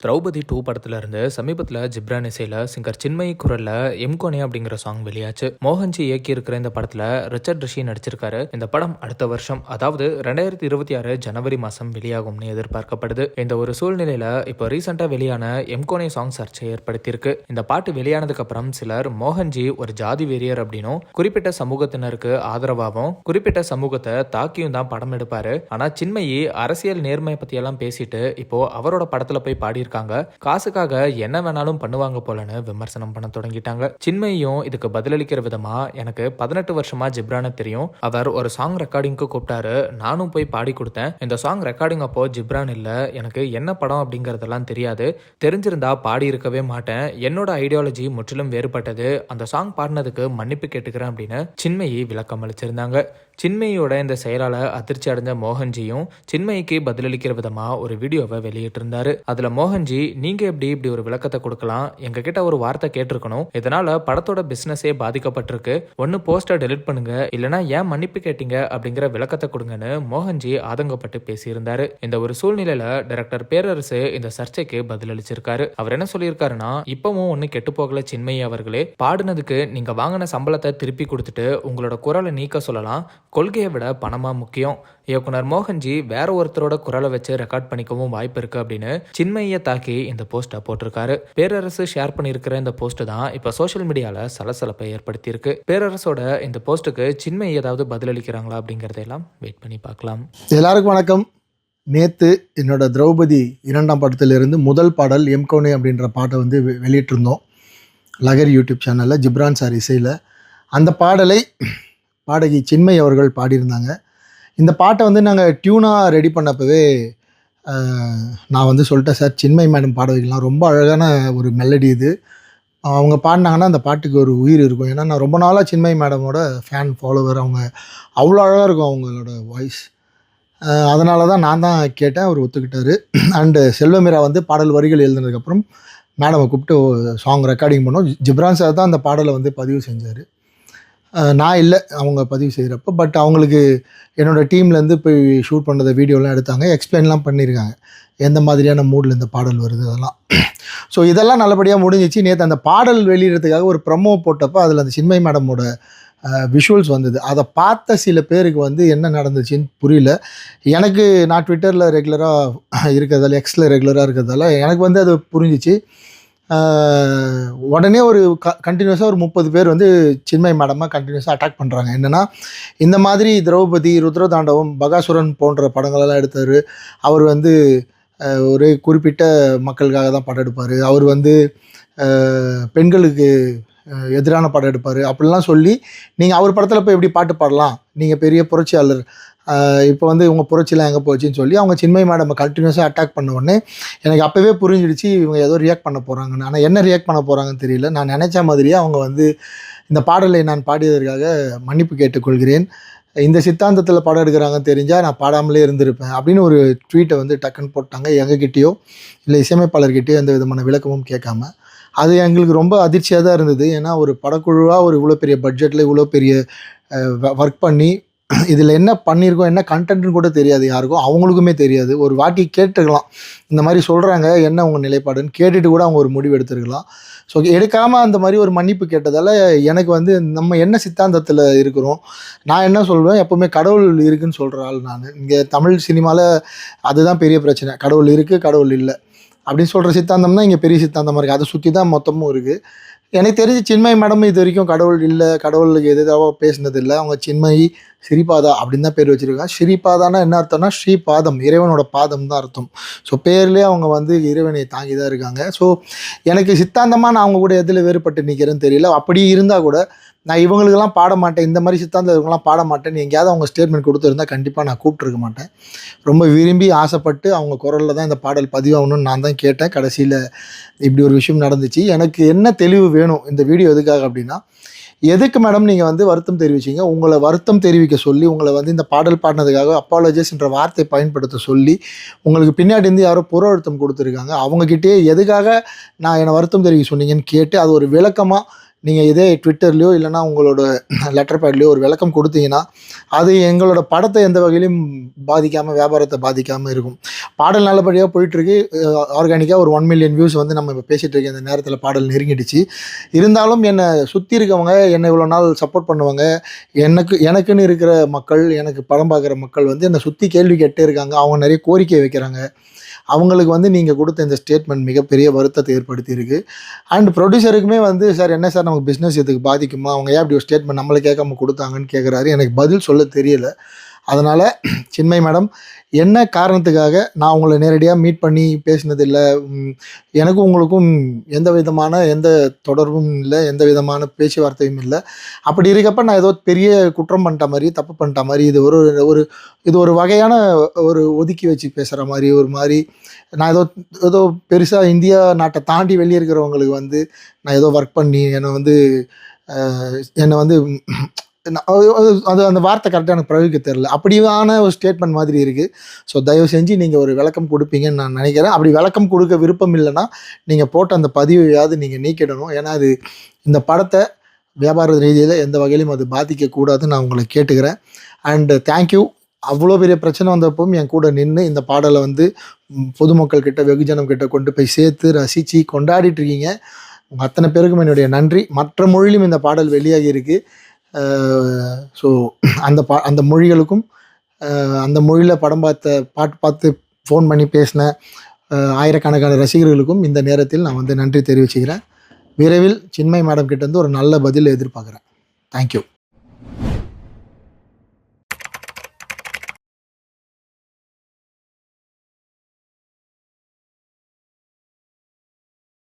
திரௌபதி 2 படத்துல இருந்து சமீபத்தில் ஜிப்ரான் இசையில் சிங்கர் சின்மயி குரல்ல எம்கோனே அப்படிங்கிற சாங் வெளியாச்சு. மோகன்ஜி இயக்கி இருக்கிற இந்த படத்துல ரிச்சர்ட் ரிஷி நடிச்சிருக்காரு. இந்த படம் அடுத்த வருஷம் அதாவது 2026 ஜனவரி மாசம் வெளியாகும்னு எதிர்பார்க்கப்படுது. இந்த ஒரு சூழ்நிலையில இப்போ ரீசெண்டா வெளியான எம்கோனே சாங் சர்ச்சை ஏற்படுத்தியிருக்கு. இந்த பாட்டு வெளியானதுக்கு அப்புறம் சிலர் மோகன்ஜி ஒரு ஜாதி வெறியர் அப்படின்னும், குறிப்பிட்ட சமூகத்தினருக்கு ஆதரவாகவும், குறிப்பிட்ட சமூகத்தை தாக்கியும் தான் படம் எடுப்பாரு. ஆனா சின்மயி அரசியல் நேர்மை பத்தி எல்லாம் பேசிட்டு இப்போ அவரோட படத்துல போய் பாடி காசுக்காக என்ன வேணாலும் பண்ணுவாங்க போலன்னு விமர்சனம் பண்ண தொடங்கிட்டாங்க. சின்மயும் இதுக்கு பதிலளிக்கிற விதமா, எனக்கு 18 வருஷமா ஜிப்ரானை தெரியும். அவர் ஒரு சாங் ரெக்கார்டிங்க்கு கூப்பிட்டாரு, நானும் போய் பாடி கொடுத்தேன். இந்த சாங் ரெக்கார்டிங் அப்போ ஜிப்ரான் இல்ல, எனக்கு என்ன படம் அப்படிங்கறதெல்லாம் தெரியாது, தெரிஞ்சிருந்தா பாடி இருக்கவே மாட்டேன். என்னோட ஐடியாலஜி முற்றிலும் வேறுபட்டது. அந்த சாங் பாடினதுக்கு மன்னிப்பு கேட்டுக்கிறேன் அப்படின்னு சின்மயி விளக்கம் அளிச்சிருந்தாங்க. சின்மயியோட இந்த செயலால அதிர்ச்சி அடைஞ்ச மோகன்ஜியும் சின்மயிக்கு பதிலளிக்கிற விதமா ஒரு வீடியோவை வெளியிட்டு இருந்தாரு. அதுல மோகன்ஜி, நீங்க இப்படி ஒரு விளக்கத்தை கொடுக்கலாம், எங்க கிட்ட ஒரு வார்த்தை கேட்டிருக்கணும், இதனால படத்தோட பிசினஸே பாதிக்கப்பட்டிருக்கு, ஒன்னு போஸ்டர் டெலிட் பண்ணுங்க, இல்லனா ஏன் மன்னிப்பு கேட்டீங்க அப்படிங்கிற விளக்கத்தை கொடுங்கன்னு மோகன்ஜி ஆதங்கப்பட்டு பேசியிருந்தாரு. இந்த ஒரு சூழ்நிலையில டைரக்டர் பேரரசு இந்த சர்ச்சைக்கு பதிலளிச்சிருக்காரு. அவர் என்ன சொல்லியிருக்காருன்னா, இப்பவும் ஒண்ணு கெட்டு போகல சின்மயி அவர்களே, பாடினதுக்கு நீங்க வாங்கின சம்பளத்தை திருப்பி கொடுத்துட்டு உங்களோட குரலை நீக்க சொல்லலாம், கொள்கையை விட பணமா முக்கியம். இயக்குனர் மோகன்ஜி வேற ஒருத்தரோட குரலை வச்சு ரெக்கார்ட் பண்ணிக்கவும் வாய்ப்பு இருக்கு அப்படின்னு சின்மயியை தாக்கி இந்த போஸ்டை போட்டிருக்காரு. பேரரசு ஷேர் பண்ணியிருக்கிற இந்த போஸ்ட் தான் இப்ப சோசியல் மீடியால சலசலப்பை ஏற்படுத்தி இருக்கு. பேரரசோட இந்த போஸ்டுக்கு சின்மயி ஏதாவது பதிலளிக்கிறாங்களா அப்படிங்கறதெல்லாம் வெயிட் பண்ணி பார்க்கலாம். எல்லாருக்கும் வணக்கம். நேற்று என்னோட திரௌபதி 2ஆம் படத்திலிருந்து முதல் பாடல் எம்கோனே அப்படின்ற பாட்டை வந்து வெளியிட்டிருந்தோம் லகர் யூடியூப் சேனலில், ஜிப்ரான் சார் இசையில். அந்த பாடலை பாடகி சின்மயி அவர்கள் பாடியிருந்தாங்க. இந்த பாட்டை வந்து நாங்கள் டியூனாக ரெடி பண்ணப்பவே நான் வந்து சொல்லிட்டேன், சார் சின்மயி மேடம் பாட வைக்கலாம், ரொம்ப அழகான ஒரு மெலடி இது, அவங்க பாடினாங்கன்னா அந்த பாட்டுக்கு ஒரு உயிர் இருக்கும். ஏன்னா நான் ரொம்ப நாளாக சின்மயி மேடமோட ஃபேன் ஃபாலோவர், அவங்க அவ்வளோ அழகாக இருக்கும் அவங்களோட வாய்ஸ். அதனால தான் நான் தான் கேட்டேன், அவர் ஒத்துக்கிட்டார். அண்டு செல்வமீரா வந்து பாடல் வரிகள் எழுதுனதுக்கப்புறம் மேடமை கூப்பிட்டு சாங் ரெக்கார்டிங் பண்ணோம். ஜிப்ரான் சார் தான் அந்த பாடலை வந்து பதிவு செஞ்சார், நான் இல்லை அவங்க பதிவு செய்கிறப்போ. பட் அவங்களுக்கு என்னோடய டீம்லேருந்து போய் ஷூட் பண்ணதை வீடியோலாம் எடுத்தாங்க, எக்ஸ்பிளைன்லாம் பண்ணியிருக்காங்க எந்த மாதிரியான மூடில் இந்த பாடல் வருது அதெல்லாம். ஸோ இதெல்லாம் நல்லபடியாக முடிஞ்சிச்சு. நேற்று அந்த பாடல் வெளியிடறதுக்காக ஒரு ப்ரமோ போட்டப்போ அதில் அந்த சின்மயி மேடமோட விஷுவல்ஸ் வந்தது. அதை பார்த்த சில பேருக்கு வந்து என்ன நடந்துச்சுன்னு புரியல. எனக்கு நான் ட்விட்டரில் ரெகுலராக இருக்கிறதால, எக்ஸில் ரெகுலராக இருக்கிறதால எனக்கு வந்து அது புரிஞ்சிச்சு. உடனே ஒரு கண்டினியூஸாக ஒரு 30 பேர் வந்து சின்மயி மேடமாக கண்டினியூஸாக அட்டாக் பண்ணுறாங்க. என்னென்னா, இந்த மாதிரி திரௌபதி, ருத்ரதாண்டவம், பகாசுரன் போன்ற படங்களெல்லாம் எடுத்தார், அவர் வந்து ஒரு குறிப்பிட்ட மக்களுக்காக தான் படம் எடுப்பார், அவர் வந்து பெண்களுக்கு எதிரான படம் எடுப்பார் அப்படிலாம் சொல்லி, நீங்கள் அவர் படத்தில் போய் எப்படி பாட்டு பாடலாம், நீங்கள் பெரிய புரட்சியாளர், இப்போ வந்து இவங்க புரட்சிலாம் எங்கே போச்சுன்னு சொல்லி அவங்க சின்மயி மேடம் கண்டினியூஸாக அட்டாக் பண்ண உடனே எனக்கு அப்போவே புரிஞ்சிடுச்சு இவங்க ஏதோ ரியாக்ட் பண்ண போகிறாங்கன்னு. ஆனால் என்ன ரியாக்ட் பண்ண போகிறாங்கன்னு தெரியல. நான் நினச்ச மாதிரியே அவங்க வந்து இந்த பாடலை நான் பாடியதற்காக மன்னிப்பு கேட்டுக்கொள்கிறேன், இந்த சித்தாந்தத்தில் படம் எடுக்கிறாங்கன்னு தெரிஞ்சால் நான் பாடாமலே இருந்திருப்பேன் அப்படின்னு ஒரு ட்வீட்டை வந்து டக்குன்னு போட்டாங்க. எங்ககிட்டயோ இல்லை இசையமைப்பாளர்கிட்டயோ எந்த விதமான விளக்கமும் கேட்காம. அது எங்களுக்கு ரொம்ப அதிர்ச்சியாக தான் இருந்தது. ஏன்னா ஒரு படக்குழுவாக ஒரு இவ்வளோ பெரிய பட்ஜெட்டில் இவ்வளோ பெரிய ஒர்க் பண்ணி இதில் என்ன பண்ணியிருக்கோம், என்ன கண்டென்ட்னு கூட தெரியாது யாருக்கும், அவங்களுக்குமே தெரியாது. ஒரு வாட்டி கேட்டுக்கலாம், இந்த மாதிரி சொல்கிறாங்க என்ன உங்கள் நிலைப்பாடுன்னு கேட்டுட்டு கூட அவங்க ஒரு முடிவு எடுத்துருக்கலாம். ஸோ எடுக்காமல் அந்த மாதிரி ஒரு மன்னிப்பு கேட்டதால் எனக்கு வந்து நம்ம என்ன சித்தாந்தத்தில் இருக்கிறோம், நான் என்ன சொல்வேன், எப்போவுமே கடவுள் இருக்குதுன்னு சொல்கிற ஆள் நான். இங்கே தமிழ் சினிமாவில் அதுதான் பெரிய பிரச்சனை, கடவுள் இருக்குது கடவுள் இல்லை அப்படின்னு சொல்கிற சித்தாந்தம் தான் இங்கே பெரிய சித்தாந்தமாக இருக்குது. அதை சுற்றி தான் மொத்தமும் இருக்குது. எனக்கு தெரிஞ்சு சின்மயி மேடம் இது வரைக்கும் கடவுள் இல்லை, கடவுளுக்கு எதாவது பேசினது இல்லை. அவங்க சின்மயி ஸ்ரீபாதா அப்படின்னு தான் பேர் வச்சுருக்காங்க. ஸ்ரீபாதானா என்ன அர்த்தம்னா ஸ்ரீபாதம், இறைவனோட பாதம் தான் அர்த்தம். ஸோ பேர்லேயே அவங்க வந்து இறைவனை தாங்கி தான் இருக்காங்க. ஸோ எனக்கு சித்தாந்தமாக நான் அவங்க கூட எதில் வேறுபட்டு நிற்கிறேன்னு தெரியல. அப்படி இருந்தால் கூட நான் இவங்களுக்கெல்லாம் பாட மாட்டேன், இந்த மாதிரி சித்தாந்தம் இவங்கெல்லாம் பாட மாட்டேன்னு எங்கேயாவது அவங்க ஸ்டேட்மெண்ட் கொடுத்துருந்தா கண்டிப்பாக நான் கூப்பிட்ருக்க மாட்டேன். ரொம்ப விரும்பி ஆசைப்பட்டு அவங்க குரலில் தான் இந்த பாடல் பதிவாகணும்னு நான் தான் கேட்டேன். கடைசியில் இப்படி ஒரு விஷயம் நடந்துச்சு. எனக்கு என்ன தெளிவு வேணும் இந்த வீடியோ எதுக்காக அப்படின்னா, எதுக்கு மேடம் நீங்கள் வந்து வருத்தம் தெரிவிச்சிங்க, உங்களை வருத்தம் தெரிவிக்க சொல்லி, உங்களை வந்து இந்த பாடல் பாடினதுக்காக அப்பாலஜிஸ்ன்ற வார்த்தை பயன்படுத்த சொல்லி உங்களுக்கு பின்னாடி இருந்து யாரோ புற அழுத்தம் கொடுத்துருக்காங்க, அவங்கக்கிட்டே எதுக்காக நான் என்னை வருத்தம் தெரிவிக்க சொன்னீங்கன்னு கேட்டு அது ஒரு விளக்கமாக நீங்கள் இதே ட்விட்டர்லையோ இல்லைனா உங்களோட லெட்டர் பேட்லேயோ ஒரு விளக்கம் கொடுத்தீங்கன்னா அது எங்களோட படத்தை எந்த வகையிலும் பாதிக்காமல், வியாபாரத்தை பாதிக்காமல் இருக்கும். பாடல் நல்லபடியாக போயிட்டுருக்கு. ஆர்கானிக்காக ஒரு 1 மில்லியன் வியூஸ் வந்து நம்ம இப்போ பேசிகிட்டு இருக்க இந்த நேரத்தில் பாடல் நெருங்கிடுச்சு. இருந்தாலும் என்னை சுற்றி இருக்கவங்க, என்னை இவ்வளோ நாள் சப்போர்ட் பண்ணுவாங்க, எனக்குன்னு இருக்கிற மக்கள், எனக்கு படம் பார்க்குற மக்கள் வந்து என்னை சுற்றி கேள்வி கேட்டே இருக்காங்க. அவங்க நிறைய கோரிக்கை வைக்கிறாங்க. அவங்களுக்கு வந்து நீங்கள் கொடுத்த இந்த ஸ்டேட்மெண்ட் மிகப்பெரிய வருத்தத்தை ஏற்படுத்தியிருக்கு. அண்ட் ப்ரொடியூசருக்குமே வந்து, சார் என்ன சார் நமக்கு பிஸ்னஸ் இதுக்கு பாதிக்குமா, அவங்க ஏன் அப்படி ஒரு ஸ்டேட்மெண்ட் நம்மளை கேட்காம கொடுத்தாங்கன்னு கேட்குறாரு. எனக்கு பதில் சொல்ல தெரியல. அதனால் சின்மயி மேடம், என்ன காரணத்துக்காக நான் உங்களை நேரடியாக மீட் பண்ணி பேசினதில்லை. எனக்கும் உங்களுக்கும் எந்த தொடர்பும் இல்லை, எந்த விதமான பேச்சுவார்த்தையும் இல்லை. அப்படி இருக்கப்ப நான் ஏதோ பெரிய குற்றம் பண்ணிட்ட மாதிரி, தப்பு பண்ணிட்ட மாதிரி, இது ஒரு வகையான ஒரு ஒதுக்கி வச்சு பேசுகிற மாதிரி, ஒரு மாதிரி நான் ஏதோ பெருசாக இந்தியா நாட்டை தாண்டி வெளியே இருக்கிறவங்களுக்கு வந்து நான் ஏதோ ஒர்க் பண்ணி என்னை வந்து அது அந்த வார்த்தை கரெக்டாக எனக்கு பிரயோகிக்க தெரில. அப்படியான ஒரு ஸ்டேட்மெண்ட் மாதிரி இருக்குது. ஸோ தயவு செஞ்சு நீங்கள் ஒரு விளக்கம் கொடுப்பீங்கன்னு நான் நினைக்கிறேன். அப்படி விளக்கம் கொடுக்க விருப்பம் இல்லைன்னா நீங்கள் போட்ட அந்த பதிவையாவது நீங்கள் நீக்கிடணும். ஏன்னா அது இந்த படத்தை வியாபார ரீதியில் எந்த வகையிலும் அது பாதிக்கக்கூடாதுன்னு நான் உங்களை கேட்டுக்கிறேன். And thank you. அவ்வளோ பெரிய பிரச்சனை வந்தப்பவும் என் கூட நின்று இந்த பாடலை வந்து பொதுமக்கள் கிட்ட, வெகுஜனம் கிட்ட கொண்டு போய் சேர்த்து ரசித்து கொண்டாடிட்டு இருக்கீங்க. உங்கள் அத்தனை பேருக்கும் என்னுடைய நன்றி. மற்ற மொழியிலும் இந்த பாடல் வெளியாகி இருக்குது. ஸோ அந்த மொழிகளுக்கும், அந்த மொழியில் பாட்டு பார்த்து ஃபோன் பண்ணி பேசின ஆயிரக்கணக்கான ரசிகர்களுக்கும் இந்த நேரத்தில் நான் வந்து நன்றி தெரிவிச்சுக்கிறேன். விரைவில் சின்மயி மேடம் கிட்டேருந்து ஒரு நல்ல பதில் எதிர்பார்க்குறேன். தேங்க்யூ.